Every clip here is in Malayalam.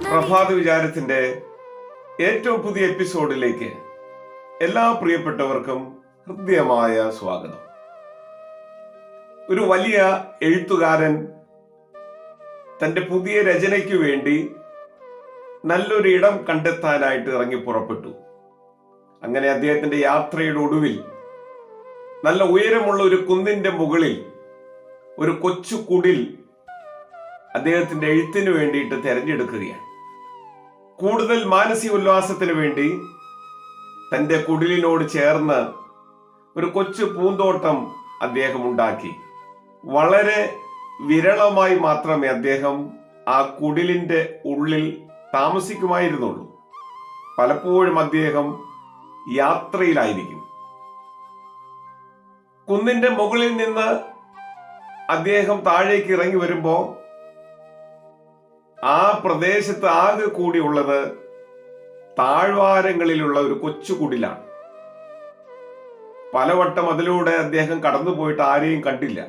പ്രഭാത വിചാരത്തിന്റെ ഏറ്റവും പുതിയ എപ്പിസോഡിലേക്ക് എല്ലാ പ്രിയപ്പെട്ടവർക്കും ഹൃദ്യമായ സ്വാഗതം. ഒരു വലിയ എഴുത്തുകാരൻ തന്റെ പുതിയ രചനയ്ക്ക് വേണ്ടി നല്ലൊരു ഇടം കണ്ടെത്താനായിട്ട് ഇറങ്ങി പുറപ്പെട്ടു. അങ്ങനെ അദ്ദേഹത്തിന്റെ യാത്രയുടെ ഒടുവിൽ നല്ല ഉയരമുള്ള ഒരു കുന്നിന്റെ മുകളിൽ ഒരു കൊച്ചു കുടിൽ അദ്ദേഹത്തിന്റെ എഴുത്തിന് വേണ്ടിയിട്ട് തെരഞ്ഞെടുക്കുകയാണ്. കൂടുതൽ മാനസിക ഉല്ലാസത്തിന് വേണ്ടി തന്റെ കുടിലിനോട് ചേർന്ന് ഒരു കൊച്ചു പൂന്തോട്ടം അദ്ദേഹം ഉണ്ടാക്കി. വളരെ വിരളമായി മാത്രമേ അദ്ദേഹം ആ കുടിലിന്റെ ഉള്ളിൽ താമസിക്കുമായിരുന്നുള്ളൂ. പലപ്പോഴും അദ്ദേഹം യാത്രയിലായിരിക്കും. കുന്നിന്റെ മുകളിൽ നിന്ന് അദ്ദേഹം താഴേക്ക് ഇറങ്ങി വരുമ്പോ ആ പ്രദേശത്ത് ആകെ കൂടിയുള്ളത് താഴ്വാരങ്ങളിലുള്ള ഒരു കൊച്ചു കുടിലാണ്. പലവട്ടം അതിലൂടെ അദ്ദേഹം കടന്നുപോയിട്ട് ആരെയും കണ്ടില്ല.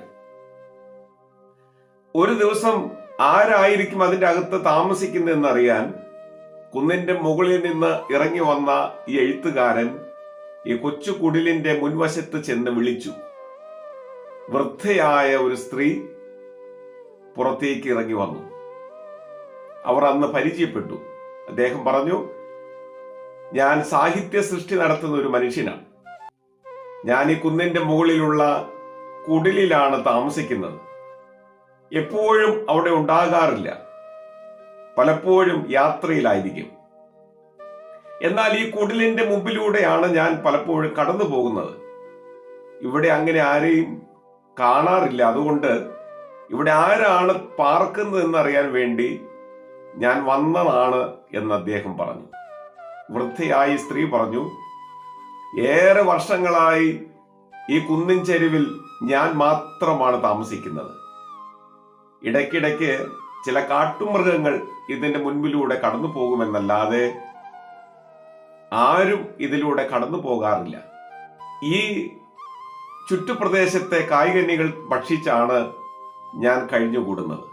ഒരു ദിവസം ആരായിരിക്കും അതിന്റെ അകത്ത് താമസിക്കുന്നതെന്ന് അറിയാൻ കുന്നിന്റെ മുകളിൽ നിന്ന് ഇറങ്ങി വന്ന ഈ എഴുത്തുകാരൻ ഈ കൊച്ചു കുടിലിന്റെ മുൻവശത്ത് ചെന്ന് വിളിച്ചു. വൃദ്ധയായ ഒരു സ്ത്രീ പുറത്തേക്ക് ഇറങ്ങി വന്നു. അവർ അന്ന് പരിചയപ്പെട്ടു. അദ്ദേഹം പറഞ്ഞു, ഞാൻ സാഹിത്യ സൃഷ്ടി നടത്തുന്ന ഒരു മനുഷ്യനാണ്. ഞാൻ ഈ കുന്നിന്റെ മുകളിലുള്ള കുടിലിലാണ് താമസിക്കുന്നത്. എപ്പോഴും അവിടെ ഉണ്ടാകാറില്ല, പലപ്പോഴും യാത്രയിലായിരിക്കും. എന്നാൽ ഈ കുടിലിന്റെ മുമ്പിലൂടെയാണ് ഞാൻ പലപ്പോഴും കടന്നു പോകുന്നത്. ഇവിടെ അങ്ങനെ ആരെയും കാണാറില്ല. അതുകൊണ്ട് ഇവിടെ ആരാണ് പാർക്കുന്നത് എന്നറിയാൻ വേണ്ടി ഞാൻ വന്നതാണ് എന്ന് അദ്ദേഹം പറഞ്ഞു. വൃദ്ധയായ സ്ത്രീ പറഞ്ഞു, ഏറെ വർഷങ്ങളായി ഈ കുന്നിൻ ചെരുവിൽ ഞാൻ മാത്രമാണ് താമസിക്കുന്നത്. ഇടയ്ക്കിടയ്ക്ക് ചില കാട്ടുമൃഗങ്ങൾ ഇതിന്റെ മുൻപിലൂടെ കടന്നു പോകുമെന്നല്ലാതെ ആരും ഇതിലൂടെ കടന്നു പോകാറില്ല. ഈ ചുറ്റുപ്രദേശത്തെ കായ്കനികൾ ഭക്ഷിച്ചാണ് ഞാൻ കഴിഞ്ഞുകൂടുന്നത്.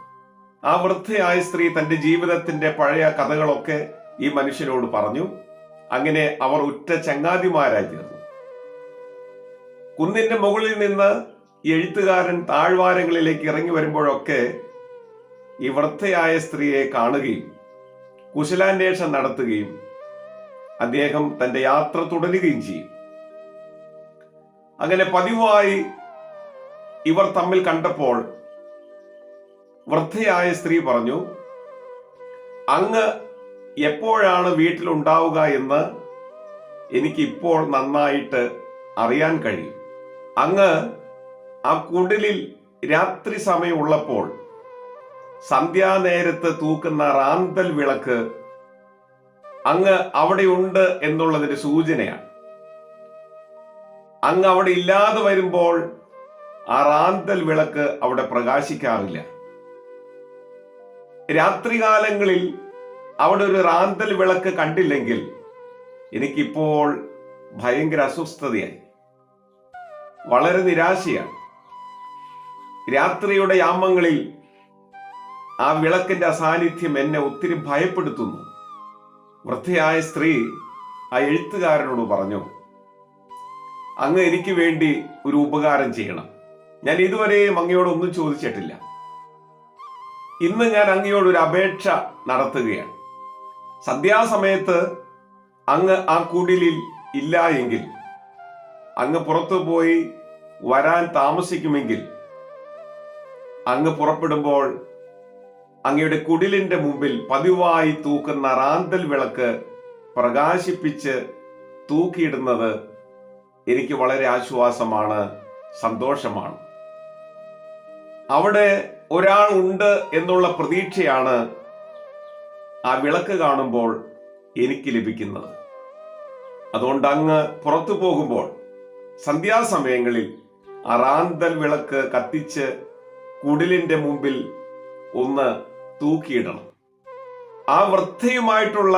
ആ വൃദ്ധയായ സ്ത്രീ തന്റെ ജീവിതത്തിന്റെ പഴയ കഥകളൊക്കെ ഈ മനുഷ്യനോട് പറഞ്ഞു. അങ്ങനെ അവർ ഉറ്റ ചങ്ങാതിമാരായി തീർന്നു. കുന്നിന്റെ മുകളിൽ നിന്ന് എഴുത്തുകാരൻ താഴ്വാരങ്ങളിലേക്ക് ഇറങ്ങി വരുമ്പോഴൊക്കെ ഈ വൃദ്ധയായ സ്ത്രീയെ കാണുകയും കുശലാന്വേഷണം നടത്തുകയും അദ്ദേഹം തന്റെ യാത്ര തുടരുകയും ചെയ്യും. അങ്ങനെ പതിവായി ഇവർ തമ്മിൽ കണ്ടപ്പോൾ വൃദ്ധയായ സ്ത്രീ പറഞ്ഞു, അങ്ങ് എപ്പോഴാണ് വീട്ടിലുണ്ടാവുക എന്ന് എനിക്കിപ്പോൾ നന്നായിട്ട് അറിയാൻ കഴിയും. അങ്ങ് ആ കുടിലിൽ രാത്രി സമയമുള്ളപ്പോൾ സന്ധ്യാനേരത്ത് തൂക്കുന്ന റാന്തൽ വിളക്ക് അങ്ങ് അവിടെയുണ്ട് എന്നുള്ളതിന്റെ സൂചനയാണ്. അങ്ങ് അവിടെ ഇല്ലാതെ വരുമ്പോൾ ആ റാന്തൽ വിളക്ക് അവിടെ പ്രകാശിക്കാറില്ല. രാത്രികാലങ്ങളിൽ അവിടെ ഒരു റാന്തൽ വിളക്ക് കണ്ടില്ലെങ്കിൽ എനിക്കിപ്പോൾ ഭയങ്കര അസ്വസ്ഥതയായി, വളരെ നിരാശയാണ്. രാത്രിയുടെ യാമങ്ങളിൽ ആ വിളക്കിന്റെ അസാന്നിധ്യം എന്നെ ഒത്തിരി ഭയപ്പെടുത്തുന്നു. വൃദ്ധയായ സ്ത്രീ ആ എഴുത്തുകാരനോട് പറഞ്ഞു, അങ്ങ് എനിക്ക് വേണ്ടി ഒരു ഉപകാരം ചെയ്യണം. ഞാൻ ഇതുവരെയും അങ്ങയോടൊന്നും ചോദിച്ചിട്ടില്ല. ഇന്ന് ഞാൻ അങ്ങയോടൊരു അപേക്ഷ നടത്തുകയാണ്. സന്ധ്യാസമയത്ത് അങ്ങ് ആ കുടിലിൽ ഇല്ല എങ്കിൽ, അങ്ങ് പുറത്തു പോയി വരാൻ താമസിക്കുമെങ്കിൽ, അങ്ങ് പുറപ്പെടുമ്പോൾ അങ്ങയുടെ കുടിലിന്റെ മുമ്പിൽ പതിവായി തൂക്കുന്ന റാന്തൽ വിളക്ക് പ്രകാശിപ്പിച്ച് തൂക്കിയിടുന്നത് എനിക്ക് വളരെ ആശ്വാസമാണ്, സന്തോഷമാണ്. അവിടെ ഒരാൾ ഉണ്ട് എന്നുള്ള പ്രതീക്ഷയാണ് ആ വിളക്ക് കാണുമ്പോൾ എനിക്ക് ലഭിക്കുന്നത്. അതുകൊണ്ട് അങ്ങ് പുറത്തു പോകുമ്പോൾ സന്ധ്യാസമയങ്ങളിൽ ആ റാന്തൽ വിളക്ക് കത്തിച്ച് കുടിലിന്റെ മുമ്പിൽ ഒന്ന് തൂക്കിയിടണം. ആ വൃദ്ധയുമായിട്ടുള്ള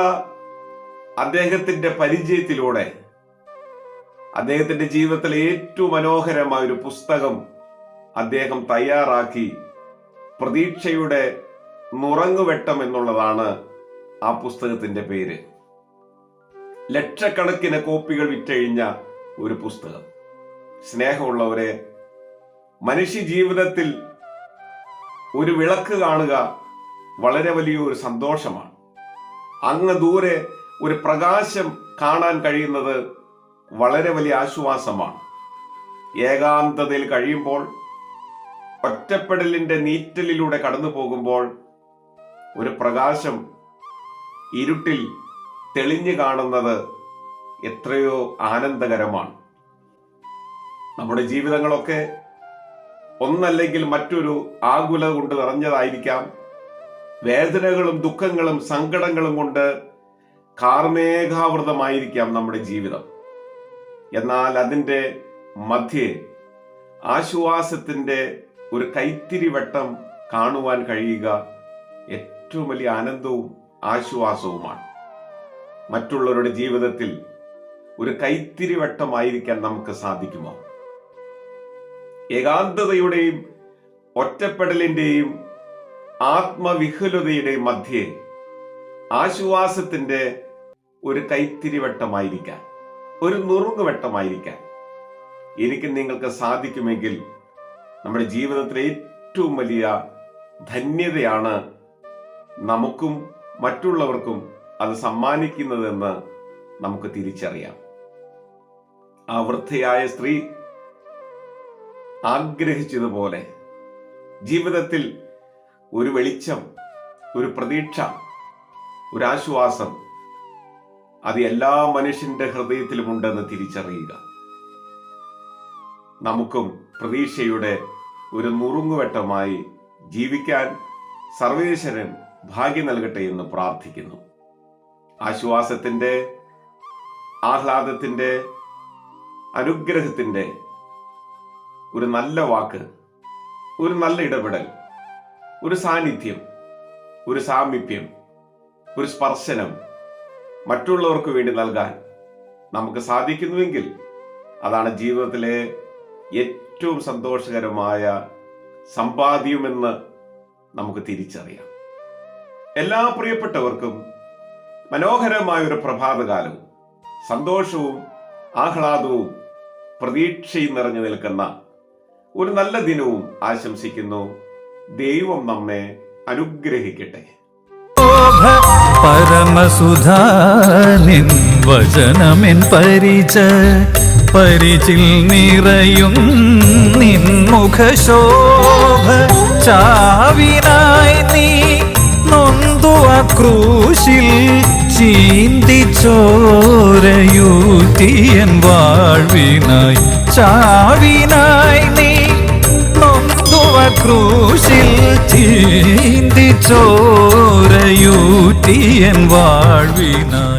അദ്ദേഹത്തിന്റെ പരിചയത്തിലൂടെ അദ്ദേഹത്തിന്റെ ജീവിതത്തിലെ ഏറ്റവും മനോഹരമായ ഒരു പുസ്തകം അദ്ദേഹം തയ്യാറാക്കി പ്രതീക്ഷയുടെ നുറങ്ങുവെട്ടം എന്നുള്ളതാണ് ആ പുസ്തകത്തിന്റെ പേര്. ലക്ഷക്കണക്കിന് കോപ്പികൾ വിറ്റഴിഞ്ഞ ഒരു പുസ്തകം. സ്നേഹമുള്ളവരെ, മനുഷ്യ ജീവിതത്തിൽ ഒരു വിളക്ക് കാണുക വളരെ വലിയൊരു സന്തോഷമാണ്. അങ്ങ് ദൂരെ ഒരു പ്രകാശം കാണാൻ കഴിയുന്നത് വളരെ വലിയ ആശ്വാസമാണ്. ഏകാന്തതയിൽ കഴിയുമ്പോൾ, ഒറ്റപ്പെടലിന്റെ നീറ്റലിലൂടെ കടന്നു പോകുമ്പോൾ ഒരു പ്രകാശം ഇരുട്ടിൽ തെളിഞ്ഞു കാണുന്നത് എത്രയോ ആനന്ദകരമാണ്. നമ്മുടെ ജീവിതങ്ങളൊക്കെ ഒന്നല്ലെങ്കിൽ മറ്റൊരു ആകുലത കൊണ്ട് നിറഞ്ഞതായിരിക്കാം. വേദനകളും ദുഃഖങ്ങളും സങ്കടങ്ങളും കൊണ്ട് കാർമേഘാവൃതമായിരിക്കാം നമ്മുടെ ജീവിതം. എന്നാൽ അതിൻ്റെ മധ്യേ ആശ്വാസത്തിൻ്റെ ഒരു കൈത്തിരി വെട്ടം കാണുവാൻ കഴിയുക ഏറ്റവും വലിയ ആനന്ദവും ആശ്വാസവുമാണ്. മറ്റുള്ളവരുടെ ജീവിതത്തിൽ ഒരു കൈത്തിരി വെട്ടമായിരിക്കാൻ നമുക്ക് സാധിക്കുമോ? ഏകാന്തതയുടെയും ഒറ്റപ്പെടലിന്റെയും ആത്മവിഹുലതയുടെയും മധ്യേ ആശ്വാസത്തിന്റെ ഒരു കൈത്തിരിവട്ടമായിരിക്കാൻ, ഒരു നുറുങ്ങുവെട്ടമായിരിക്കാൻ എനിക്ക് നിങ്ങൾക്ക് സാധിക്കുമെങ്കിൽ നമ്മുടെ ജീവിതത്തിലെ ഏറ്റവും വലിയ ധന്യതയാണ് നമുക്കും മറ്റുള്ളവർക്കും അത് സമ്മാനിക്കുന്നതെന്ന് നമുക്ക് തിരിച്ചറിയാം. ആ വൃദ്ധയായ സ്ത്രീ ആഗ്രഹിച്ചതുപോലെ ജീവിതത്തിൽ ഒരു വെളിച്ചം, ഒരു പ്രതീക്ഷ, ഒരു ആശ്വാസം അത് എല്ലാ മനുഷ്യന്റെ ഹൃദയത്തിലുമുണ്ടെന്ന് തിരിച്ചറിയുക. നമുക്കും പ്രതീക്ഷയുടെ ഒരു നുറുങ്ങുവെട്ടമായി ജീവിക്കാൻ സർവേശ്വരൻ ഭാഗ്യം നൽകട്ടെ എന്ന് പ്രാർത്ഥിക്കുന്നു. ആശ്വാസത്തിന്റെ, ആഹ്ലാദത്തിന്റെ, അനുഗ്രഹത്തിന്റെ ഒരു നല്ല വാക്ക്, ഒരു നല്ല ഇടപെടൽ, ഒരു സാന്നിധ്യം, ഒരു സാമീപ്യം, ഒരു സ്പർശനം മറ്റുള്ളവർക്ക് വേണ്ടി നൽകാൻ നമുക്ക് സാധിക്കുന്നുവെങ്കിൽ അതാണ് ജീവിതത്തിലെ ഏറ്റവും സന്തോഷകരമായ സമ്പാദ്യമെന്ന് നമുക്ക് തിരിച്ചറിയാം. എല്ലാ പ്രിയപ്പെട്ടവർക്കും മനോഹരമായ ഒരു പ്രഭാതകാലവും സന്തോഷവും ആഹ്ലാദവും പ്രതീക്ഷയും നിറഞ്ഞു നിൽക്കുന്ന ഒരു നല്ല ദിനവും ആശംസിക്കുന്നു. ദൈവം നമ്മെ അനുഗ്രഹിക്കട്ടെ. പരമസുധാ നിൻ വചനമെൻ പരിചിൽ നിറയും നിൻ മുഖശോഭ. ചാവിനായി നീ നൊന്തുവ ക്രൂശിൽ ചീന്തി ചോരയൂറ്റിയൻ വാഴ്വിനായി. ചാവിനായി നീ നൊന്തുവ ക്രൂശിൽ ചീന്തി ചോരയൂറ്റിയൻ വാഴ്വിനായി.